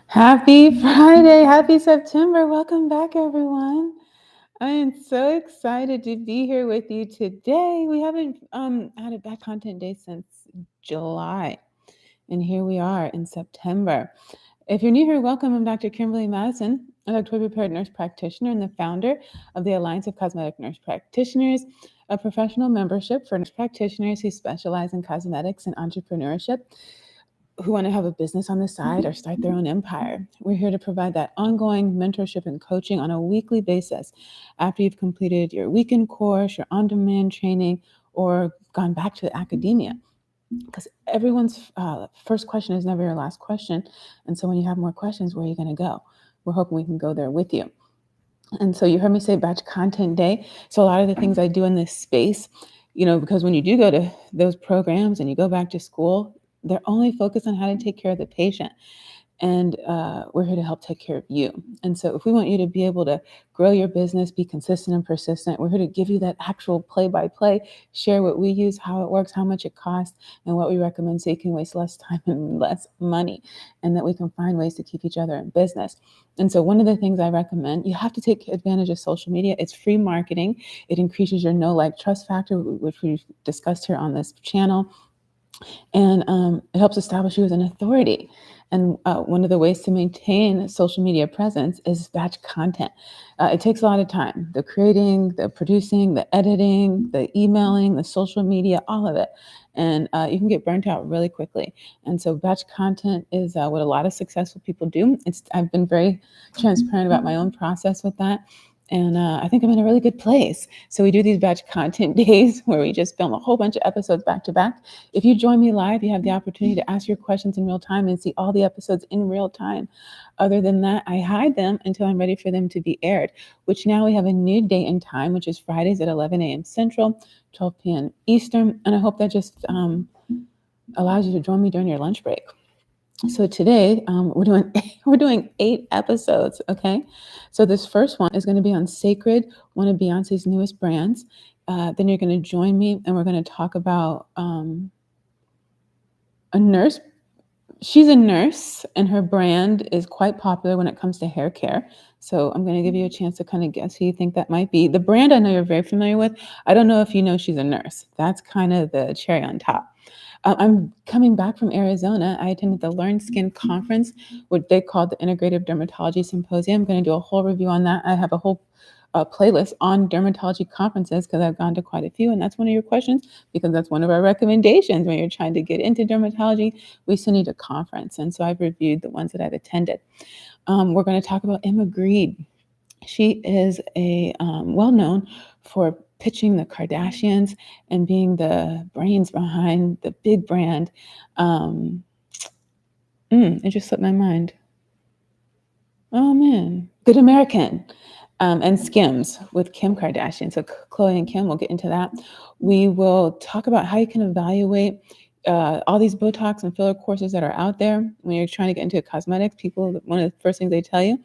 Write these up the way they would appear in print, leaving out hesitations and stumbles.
Happy Friday. Happy September. Welcome back, everyone. I am so excited to be here with you today. We haven't had a back content day since July, and here we are in September. If you're new here, welcome. I'm Dr. Kimberly Madison, a doctorally prepared nurse practitioner and the founder of the Alliance of Cosmetic Nurse Practitioners, a professional membership for nurse practitioners who specialize in cosmetics and entrepreneurship, who want to have a business on the side or start their own empire. We're here to provide that ongoing mentorship and coaching on a weekly basis after you've completed your weekend course, your on-demand training, or gone back to academia. Because everyone's first question is never your last question. And so when you have more questions, where are you going to go? We're hoping we can go there with you. And so you heard me say batch content day. So a lot of the things I do in this space, because when you do go to those programs and you go back to school, they're only focused on how to take care of the patient. And we're here to help take care of you. And so if we want you to be able to grow your business, be consistent and persistent, we're here to give you that actual play-by-play, share what we use, how it works, how much it costs, and what we recommend so you can waste less time and less money, and that we can find ways to keep each other in business. And so one of the things I recommend, you have to take advantage of social media. It's free marketing. It increases your know, like, trust factor, which we've discussed here on this channel. And it helps establish you as an authority. And one of the ways to maintain social media presence is batch content. It takes a lot of time, the creating, the producing, the editing, the emailing, the social media, all of it. And you can get burnt out really quickly. And so batch content is what a lot of successful people do. I've been very transparent about my own process with that. And I think I'm in a really good place. So we do these batch content days where we just film a whole bunch of episodes back to back. If you join me live, you have the opportunity to ask your questions in real time and see all the episodes in real time. Other than that, I hide them until I'm ready for them to be aired, which now we have a new date and time, which is Fridays at 11 a.m. Central, 12 p.m. Eastern. And I hope that just allows you to join me during your lunch break. So today we're doing 8 episodes. Okay, so this first one is going to be on Cecred, one of Beyonce's newest brands. Then you're going to join me, and we're going to talk about a nurse. She's a nurse, and her brand is quite popular when it comes to hair care. So I'm going to give you a chance to kind of guess who you think that might be. The brand I know you're very familiar with. I don't know if you know she's a nurse. That's kind of the cherry on top. I'm coming back from Arizona. I attended the Learn Skin conference, what they called the Integrative Dermatology Symposium. I'm going to do a whole review on that. I have a whole playlist on dermatology conferences because I've gone to quite a few, and that's one of your questions because that's one of our recommendations when you're trying to get into dermatology. We still need a conference, and so I've reviewed the ones that I've attended. We're going to talk about Emma Grede. She is a well-known for pitching the Kardashians and being the brains behind the big brand. It just slipped my mind. Oh man, Good American. And Skims with Kim Kardashian. So Khloe and Kim, we'll get into that. We will talk about how you can evaluate all these Botox and filler courses that are out there. When you're trying to get into cosmetics, people, one of the first things they tell you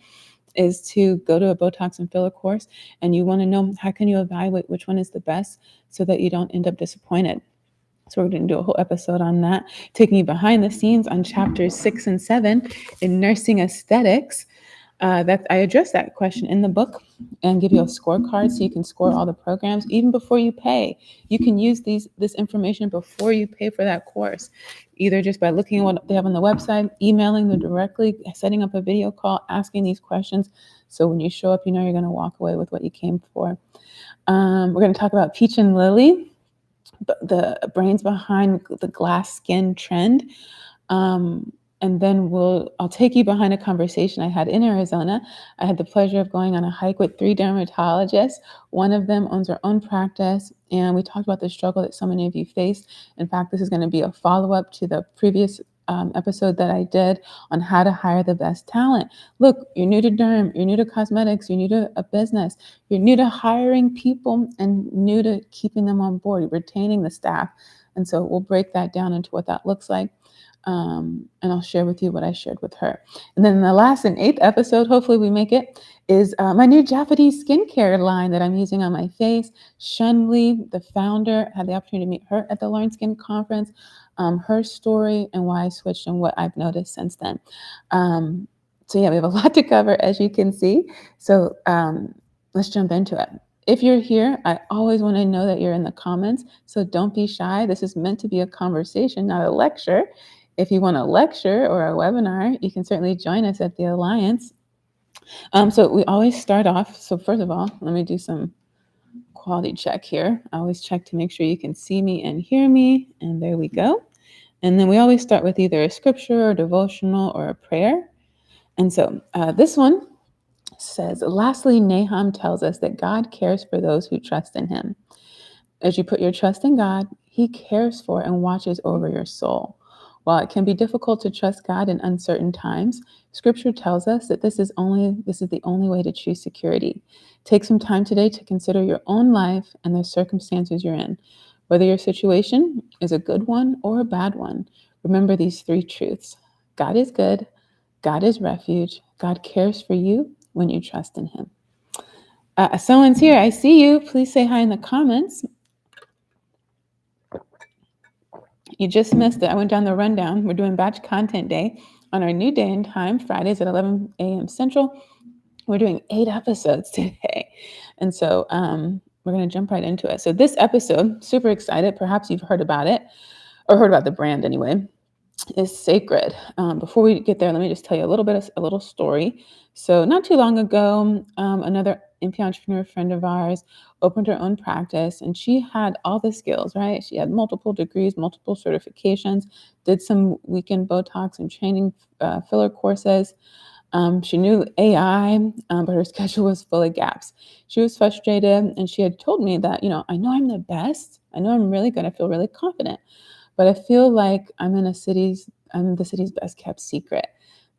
is to go to a Botox and filler course, and you want to know how can you evaluate which one is the best so that you don't end up disappointed. So we're going to do a whole episode on that, taking you behind the scenes on chapters 6 and 7 in nursing aesthetics. That I address that question in the book and give you a scorecard so you can score all the programs even before you pay. You can use this information before you pay for that course, either just by looking at what they have on the website, emailing them directly, setting up a video call, asking these questions. So when you show up, you know you're going to walk away with what you came for. We're going to talk about Peach and Lily, the brains behind the glass skin trend. And then I'll take you behind a conversation I had in Arizona. I had the pleasure of going on a hike with 3 dermatologists. One of them owns her own practice, and we talked about the struggle that so many of you face. In fact, this is going to be a follow-up to the previous episode that I did on how to hire the best talent. Look, you're new to derm, you're new to cosmetics, you're new to a business, you're new to hiring people and new to keeping them on board, retaining the staff. And so we'll break that down into what that looks like. And I'll share with you what I shared with her. And then the last and 8th episode, hopefully we make it, is my new Japanese skincare line that I'm using on my face. Shunli, the founder, had the opportunity to meet her at the Learn Skin conference, her story and why I switched and what I've noticed since then. So yeah, we have a lot to cover, as you can see. So let's jump into it. If you're here, I always want to know that you're in the comments. So don't be shy. This is meant to be a conversation, not a lecture. If you want a lecture or a webinar, you can certainly join us at the Alliance. So we always start off. So first of all, let me do some quality check here. I always check to make sure you can see me and hear me. And there we go. And then we always start with either a scripture or devotional or a prayer. And so this one says, lastly, Nahum tells us that God cares for those who trust in him. As you put your trust in God, he cares for and watches over your soul. While it can be difficult to trust God in uncertain times, Scripture tells us that this is the only way to choose security. Take some time today to consider your own life and the circumstances you're in. Whether your situation is a good one or a bad one, remember these three truths. God is good, God is refuge, God cares for you when you trust in him. Someone's here. I see you. Please say hi in the comments. You just missed it. I went down the rundown. We're doing batch content day on our new day and time, Fridays at 11 a.m. Central. We're doing 8 episodes today. And so we're going to jump right into it. So this episode, super excited. Perhaps you've heard about it or heard about the brand anyway, is Cecred. Before we get there, let me just tell you a little story. So not too long ago, another NP entrepreneur friend of ours opened her own practice, and she had all the skills, right? She had multiple degrees, multiple certifications, did some weekend Botox and training filler courses. She knew AI, but her schedule was full of gaps. She was frustrated, and she had told me that, I know I'm the best. I know I'm really going to feel really confident, but I feel like I'm the city's best kept secret.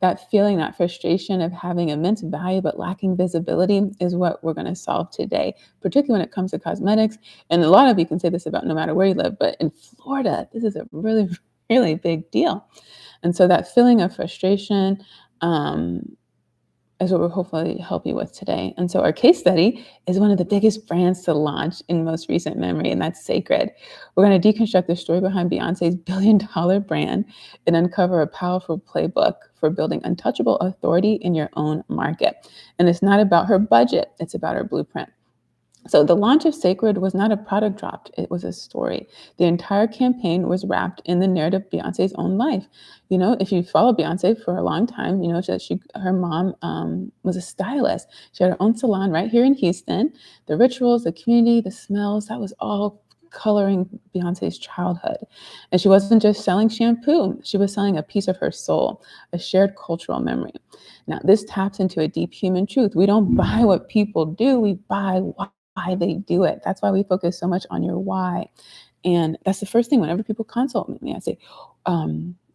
That feeling, that frustration of having immense value but lacking visibility is what we're going to solve today, particularly when it comes to cosmetics. And a lot of you can say this about no matter where you live, but in Florida, this is a really, really big deal. And so that feeling of frustration, is what we'll hopefully help you with today. And so our case study is one of the biggest brands to launch in most recent memory, and that's Cecred. We're going to deconstruct the story behind Beyonce's billion-dollar brand and uncover a powerful playbook for building untouchable authority in your own market. And it's not about her budget, it's about her blueprint. So the launch of Cecred was not a product dropped, it was a story. The entire campaign was wrapped in the narrative of Beyonce's own life. If you follow Beyonce for a long time, you know that her mom was a stylist. She had her own salon right here in Houston. The rituals, the community, the smells, that was all coloring Beyonce's childhood. And she wasn't just selling shampoo, she was selling a piece of her soul, a shared cultural memory. Now, this taps into a deep human truth. We don't buy what people do, we buy why they do it. That's why we focus so much on your why. And that's the first thing whenever people consult with me, I say,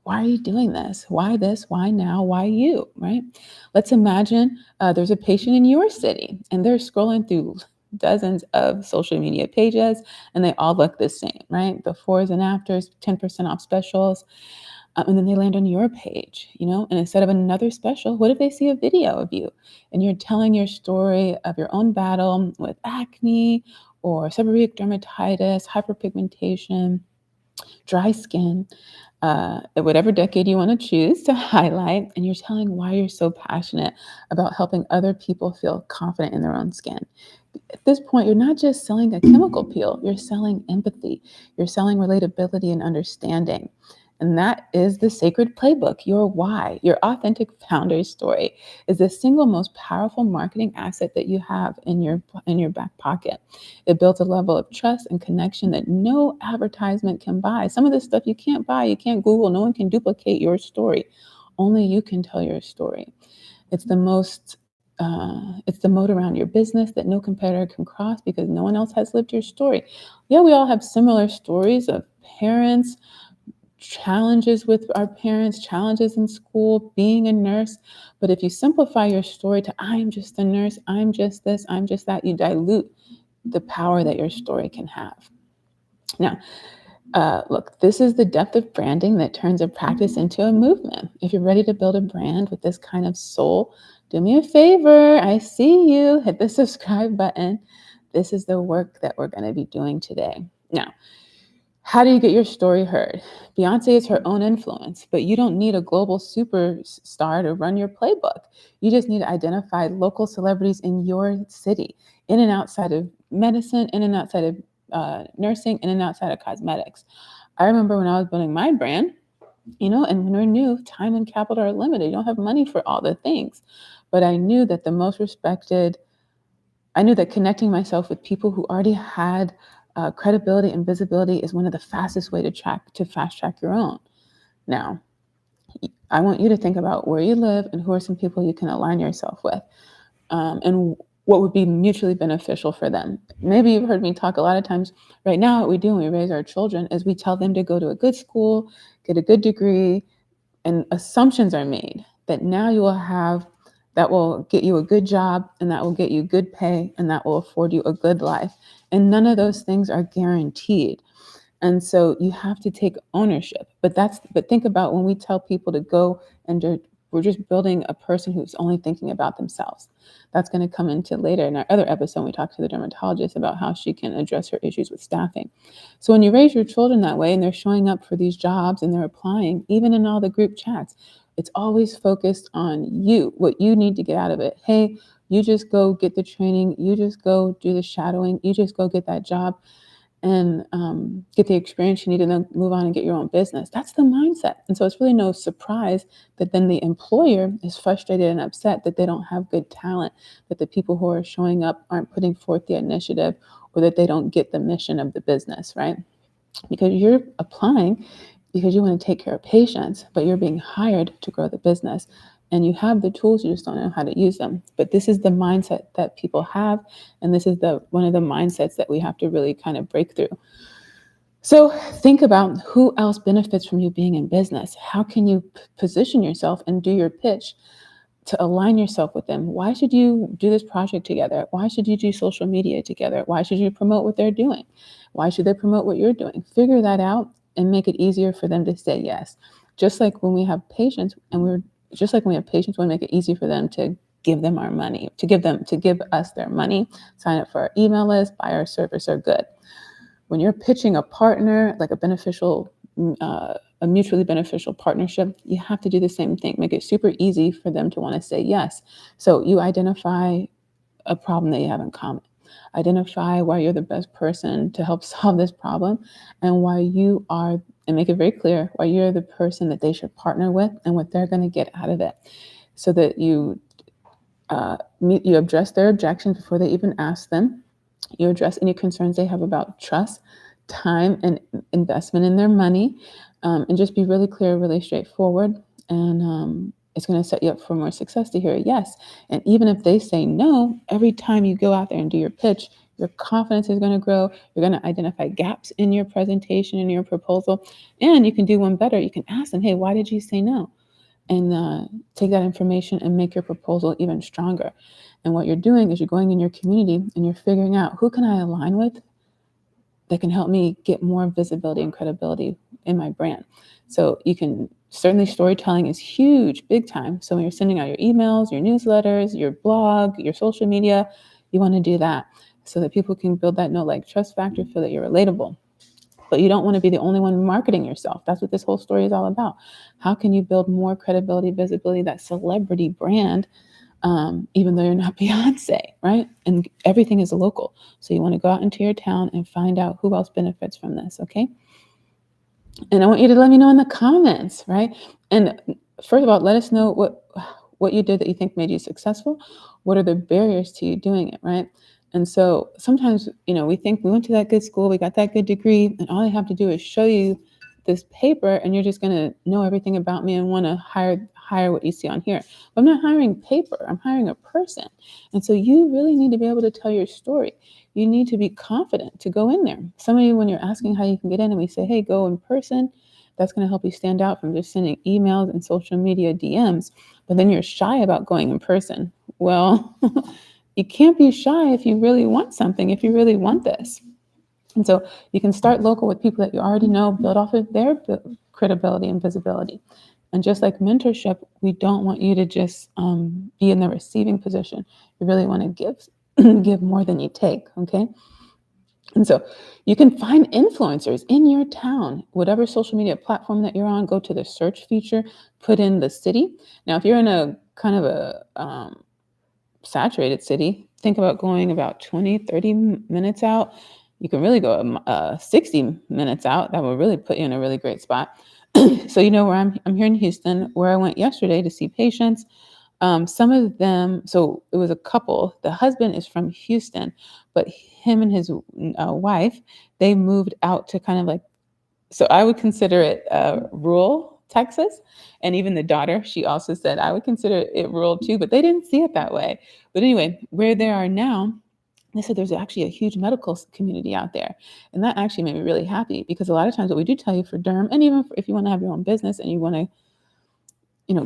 why are you doing this? Why this? Why now? Why you? Right? Let's imagine there's a patient in your city and they're scrolling through dozens of social media pages and they all look the same, right? Befores and afters, 10% off specials. And then they land on your page, and instead of another special, what if they see a video of you and you're telling your story of your own battle with acne or seborrheic dermatitis, hyperpigmentation, dry skin, whatever decade you want to choose to highlight, and you're telling why you're so passionate about helping other people feel confident in their own skin. At this point, you're not just selling a chemical peel, you're selling empathy, you're selling relatability and understanding. And that is the Cecred playbook. Your why, your authentic founder's story is the single most powerful marketing asset that you have in your back pocket. It builds a level of trust and connection that no advertisement can buy. Some of this stuff you can't buy, you can't Google, no one can duplicate your story. Only you can tell your story. It's the moat around your business that no competitor can cross because no one else has lived your story. Yeah, we all have similar stories of parents, challenges with our parents, challenges in school, being a nurse. But if you simplify your story to I'm just a nurse, I'm just this, I'm just that, you dilute the power that your story can have. Now, look, this is the depth of branding that turns a practice into a movement. If you're ready to build a brand with this kind of soul, do me a favor. I see you. Hit the subscribe button. This is the work that we're going to be doing today. Now, How do you get your story heard? Beyonce is her own influence, but you don't need a global superstar to run your playbook. You just need to identify local celebrities in your city, in and outside of medicine, in and outside of nursing, in and outside of cosmetics. I remember when I was building my brand, and when we're new, time and capital are limited. You don't have money for all the things. But I knew that I knew that connecting myself with people who already had credibility and visibility is one of the fastest way to fast track your own. Now, I want you to think about where you live and who are some people you can align yourself with, and what would be mutually beneficial for them. Maybe you've heard me talk a lot of times. Right now, what we do when we raise our children is we tell them to go to a good school, get a good degree, and assumptions are made that now you will have that will get you a good job, and that will get you good pay, and that will afford you a good life. And none of those things are guaranteed. And so you have to take ownership. But think about when we tell people to go and we're just building a person who's only thinking about themselves. That's going to come into later in our other episode. We talked to the dermatologist about how she can address her issues with staffing. So when you raise your children that way and they're showing up for these jobs and they're applying, even in all the group chats, it's always focused on you, what you need to get out of it. Hey, you just go get the training, you just go do the shadowing, you just go get that job and get the experience you need and then move on and get your own business. That's the mindset. And so it's really no surprise that then the employer is frustrated and upset that they don't have good talent, that the people who are showing up aren't putting forth the initiative, or that they don't get the mission of the business, right? Because you're applying because you want to take care of patients, but you're being hired to grow the business. And you have the tools, you just don't know how to use them. But this is the mindset that people have, and this is the one of the mindsets that we have to really kind of break through. So think about who else benefits from you being in business. How can you position yourself and do your pitch to align yourself with them? Why should you do this project together? Why should you do social media together? Why should you promote what they're doing? Why should they promote what you're doing? Figure that out and make it easier for them to say yes. Just like when we have patients we want to make it easy for them to give them our money, to give us their money, sign up for our email list, buy our service or good. When you're pitching a partner, like a mutually beneficial partnership, you have to do the same thing. Make it super easy for them to want to say yes. So you identify a problem that you have in common. Identify why you're the best person to help solve this problem, and and make it very clear why you're the person that they should partner with and what they're going to get out of it, so that you address their objections before they even ask them. You address any concerns they have about trust, time, and investment in their money, and just be really clear, really straightforward. And it's going to set you up for more success to hear a yes. And even if they say no, every time you go out there and do your pitch, your confidence is going to grow. You're going to identify gaps in your presentation and your proposal. And you can do one better. You can ask them, hey, why did you say no? And take that information and make your proposal even stronger. And what you're doing is you're going in your community and you're figuring out, who can I align with that can help me get more visibility and credibility in my brand. So you can certainly, storytelling is huge, big time. So when you're sending out your emails, your newsletters, your blog, your social media, you want to do that so that people can build that know, like, trust factor, feel that you're relatable. But you don't want to be the only one marketing yourself. That's what this whole story is all about. How can you build more credibility, visibility, that celebrity brand, even though you're not Beyonce, right? And everything is local. So you want to go out into your town and find out who else benefits from this, okay? And I want you to let me know in the comments, right? And first of all, let us know what you did that you think made you successful. What are the barriers to you doing it, right? And so sometimes, we think we went to that good school, we got that good degree, and all I have to do is show you this paper, and you're just going to know everything about me and want to hire what you see on here. But I'm not hiring paper, I'm hiring a person. And so you really need to be able to tell your story. You need to be confident to go in there. Some of you, when you're asking how you can get in, and we say, hey, go in person, that's going to help you stand out from just sending emails and social media DMs. But then you're shy about going in person. Well, you can't be shy if you really want something, if you really want this. And so you can start local with people that you already know, build off of their credibility and visibility. And just like mentorship, we don't want you to just be in the receiving position. You really want to give more than you take, okay? And so you can find influencers in your town, whatever social media platform that you're on, go to the search feature, put in the city. Now, if you're in a kind of a saturated city, think about going about 20, 30 minutes out. You can really go 60 minutes out. That will really put you in a really great spot. So you know where I'm here in Houston, where I went yesterday to see patients. Some of them, so it was a couple. The husband is from Houston, but him and his wife, they moved out to kind of like, so I would consider it rural Texas. And even the daughter, she also said, I would consider it rural too, but they didn't see it that way. But anyway, where they are now, they said there's actually a huge medical community out there. And that actually made me really happy because a lot of times what we do tell you for derm, and even if you want to have your own business and you want to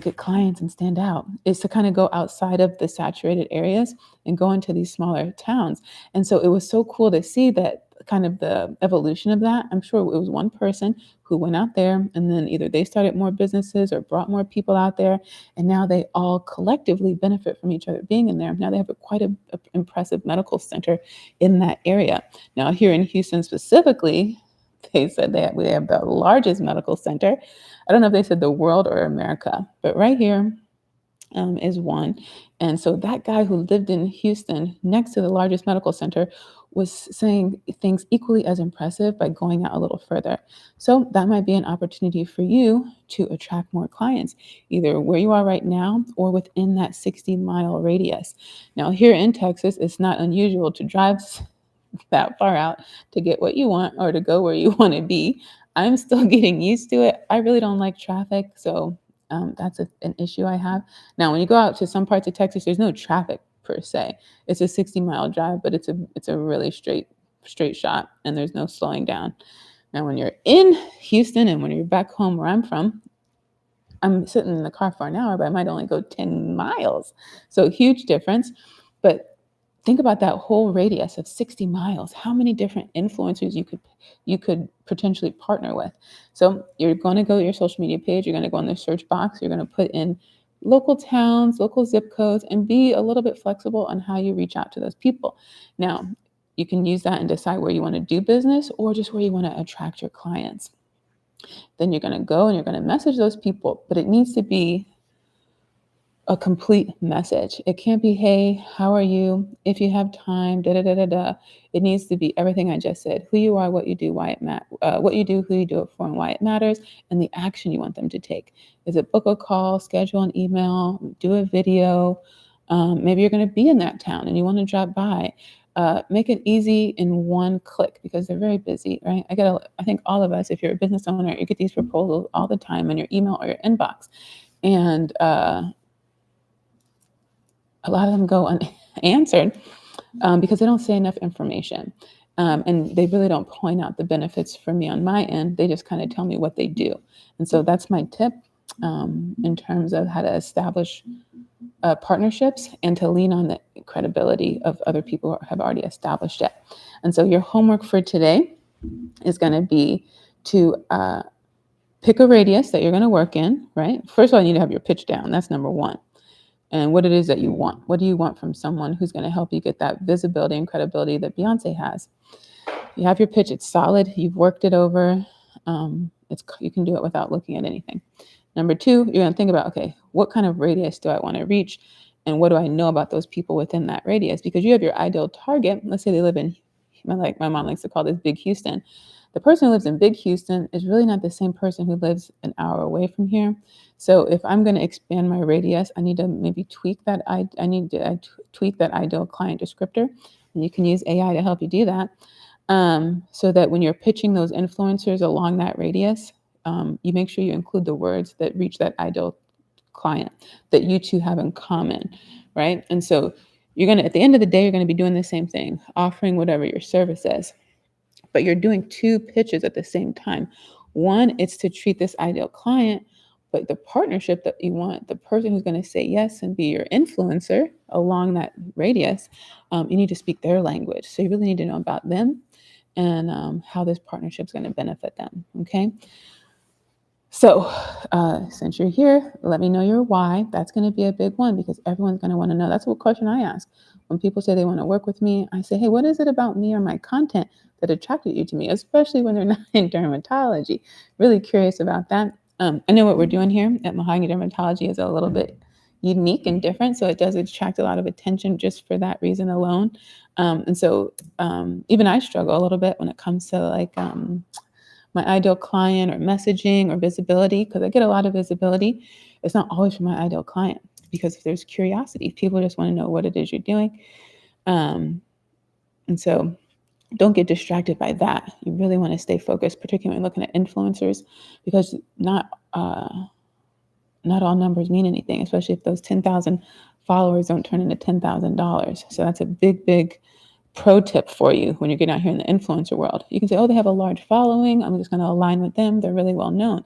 get clients and stand out is to kind of go outside of the saturated areas and go into these smaller towns. And so it was so cool to see that kind of the evolution of that. I'm sure it was one person who went out there and then either they started more businesses or brought more people out there. And now they all collectively benefit from each other being in there. Now they have quite a impressive medical center in that area. Now here in Houston specifically, they said that we have the largest medical center. I don't know if they said the world or America, but right here is one. And so that guy who lived in Houston next to the largest medical center was saying things equally as impressive by going out a little further. So that might be an opportunity for you to attract more clients, either where you are right now or within that 60-mile radius. Now, here in Texas, it's not unusual to drive that far out to get what you want or to go where you want to be. I'm still getting used to it. I really don't like traffic, so that's an issue I have. Now, when you go out to some parts of Texas, there's no traffic per se. It's a 60-mile drive, but it's a really straight shot, and there's no slowing down. Now, when you're in Houston and when you're back home where I'm from, I'm sitting in the car for an hour, but I might only go 10 miles. So huge difference. But think about that whole radius of 60 miles. How many different influencers you could potentially partner with. So you're going to go to your social media page, you're going to go in the search box, you're going to put in local towns, local zip codes, and be a little bit flexible on how you reach out to those people. Now, you can use that and decide where you want to do business or just where you want to attract your clients. Then you're going to go and you're going to message those people, but it needs to be a complete message. It can't be, hey, how are you? If you have time, da da da da da. It needs to be everything I just said: who you are, what you do, why it what you do, who you do it for, and why it matters, and the action you want them to take. Is it book a call, schedule an email, do a video? Maybe you're going to be in that town and you want to drop by. Make it easy in one click because they're very busy, right? I think all of us, if you're a business owner, you get these proposals all the time in your email or your inbox, and a lot of them go unanswered because they don't say enough information. And they really don't point out the benefits for me on my end. They just kind of tell me what they do. And so that's my tip in terms of how to establish partnerships and to lean on the credibility of other people who have already established it. And so your homework for today is going to be to pick a radius that you're going to work in, right? First of all, you need to have your pitch down. That's number one. And what it is that you want. What do you want from someone who's going to help you get that visibility and credibility that Beyoncé has? You have your pitch, it's solid, you've worked it over, you can do it without looking at anything. Number two, you're going to think about, okay, what kind of radius do I want to reach? And what do I know about those people within that radius? Because you have your ideal target. Let's say they live in, like my mom likes to call this Big Houston. The person who lives in Big Houston is really not the same person who lives an hour away from here. So if I'm going to expand my radius, I need to maybe tweak that. I need to tweak that ideal client descriptor, and you can use AI to help you do that. So that when you're pitching those influencers along that radius, you make sure you include the words that reach that ideal client that you two have in common, right? And so at the end of the day, you're going to be doing the same thing, offering whatever your service is, but you're doing two pitches at the same time. One, it's to treat this ideal client, but the partnership that you want, the person who's going to say yes and be your influencer along that radius, you need to speak their language. So you really need to know about them and how this partnership is going to benefit them. Okay. So, since you're here, let me know your why. That's going to be a big one because everyone's going to want to know. That's what question I ask. When people say they want to work with me, I say, hey, what is it about me or my content that attracted you to me, especially when they're not in dermatology? Really curious about that. I know what we're doing here at Mahogany Dermatology is a little bit unique and different. So it does attract a lot of attention just for that reason alone. And so even I struggle a little bit when it comes to like, my ideal client or messaging or visibility, because I get a lot of visibility. It's not always for my ideal client because if there's curiosity, people just want to know what it is you're doing. And so don't get distracted by that. You really want to stay focused, particularly when looking at influencers, because not all numbers mean anything, especially if those 10,000 followers don't turn into $10,000. So that's a big, big pro tip for you when you're getting out here in the influencer world. You can say, oh, they have a large following. I'm just going to align with them. They're really well known.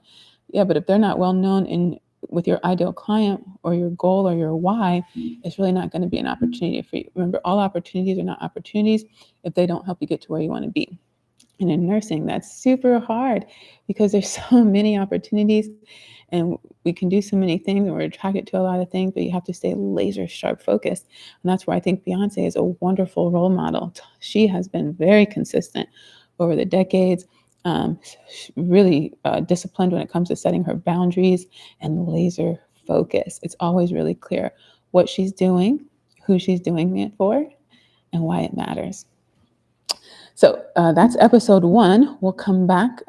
Yeah, but if they're not well known in with your ideal client or your goal or your why, it's really not going to be an opportunity for you. Remember, all opportunities are not opportunities if they don't help you get to where you want to be. And in nursing, that's super hard because there's so many opportunities and we can do so many things and we're attracted to a lot of things, but you have to stay laser sharp focused. And that's where I think Beyoncé is a wonderful role model. She has been very consistent over the decades, really disciplined when it comes to setting her boundaries and laser focus. It's always really clear what she's doing, who she's doing it for, and why it matters. So that's episode 1. We'll come back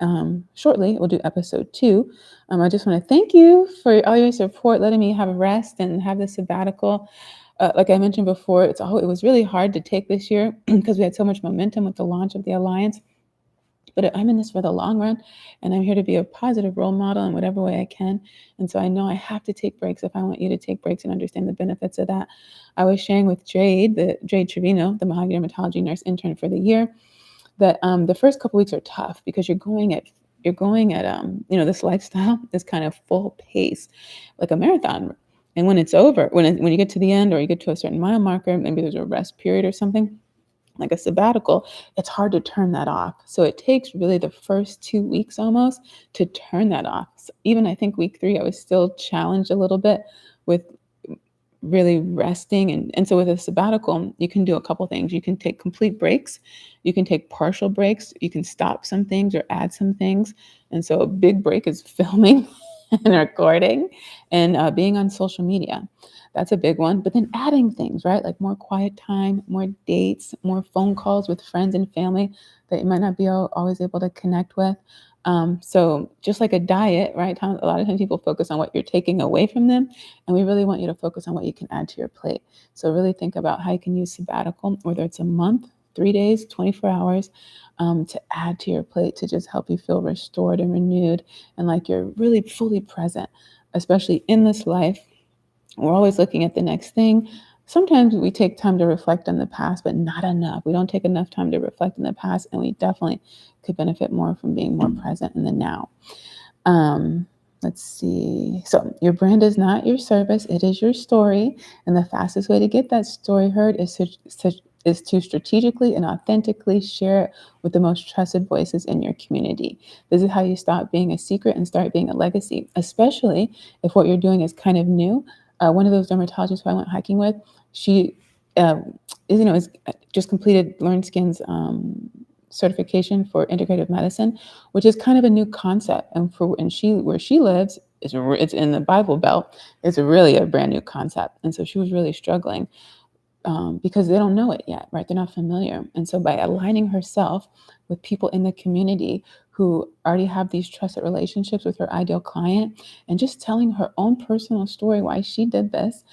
shortly. We'll do episode 2. I just want to thank you for all your support, letting me have a rest and have this sabbatical. Like I mentioned before, it was really hard to take this year because we had so much momentum with the launch of the Alliance. But I'm in this for the long run, and I'm here to be a positive role model in whatever way I can. And so I know I have to take breaks if I want you to take breaks and understand the benefits of that. I was sharing with Jade Trevino, the Mahogany Dermatology nurse intern for the year, that the first couple weeks are tough because you're going at this lifestyle is kind of full pace, like a marathon. And when it's over, when you get to the end or you get to a certain mile marker, maybe there's a rest period or something, like a sabbatical, it's hard to turn that off. So it takes really the first 2 weeks almost to turn that off. So even I think week 3, I was still challenged a little bit with really resting. And so with a sabbatical, you can do a couple things. You can take complete breaks. You can take partial breaks. You can stop some things or add some things. And so a big break is filming and recording and being on social media. That's a big one. But then adding things, right? Like more quiet time, more dates, more phone calls with friends and family that you might not be always able to connect with. So just like a diet, right? A lot of times people focus on what you're taking away from them, and we really want you to focus on what you can add to your plate. So really think about how you can use sabbatical, whether it's a month, 3 days, 24 hours, to add to your plate to just help you feel restored and renewed and like you're really fully present, especially in this life. We're always looking at the next thing. Sometimes we take time to reflect on the past, but not enough. We don't take enough time to reflect on the past, and we definitely could benefit more from being more present in the now. Let's see. So your brand is not your service, it is your story. And the fastest way to get that story heard is to strategically and authentically share it with the most trusted voices in your community. This is how you stop being a secret and start being a legacy, especially if what you're doing is kind of new. One of those dermatologists who I went hiking with, she is just completed Learn Skin's certification for integrative medicine, which is kind of a new concept. And where she lives, it's in the Bible Belt. It's really a brand new concept, and so she was really struggling because they don't know it yet, right? They're not familiar. And so by aligning herself with people in the community who already have these trusted relationships with her ideal client and just telling her own personal story why she did this,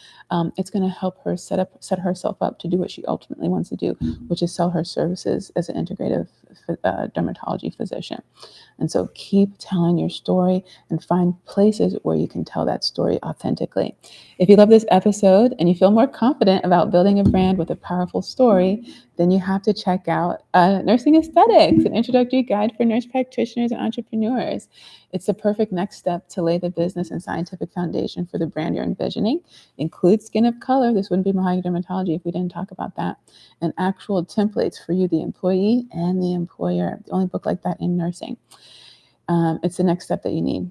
it's going to help her set herself up to do what she ultimately wants to do, which is sell her services as an integrative dermatology physician. And so keep telling your story and find places where you can tell that story authentically. If you love this episode and you feel more confident about building a brand with a powerful story, then you have to check out Nursing Aesthetics, an introductory guide for nurse practitioners and entrepreneurs. It's the perfect next step to lay the business and scientific foundation for the brand you're envisioning. Includes skin of color. This wouldn't be Mahogany Dermatology if we didn't talk about that. And actual templates for you, the employee and the employer. The only book like that in nursing. It's the next step that you need.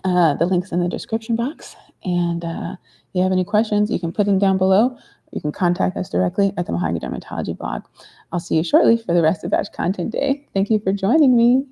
The link's in the description box. And if you have any questions, you can put them down below. You can contact us directly at the Mahogany Dermatology blog. I'll see you shortly for the rest of Batch Content Day. Thank you for joining me.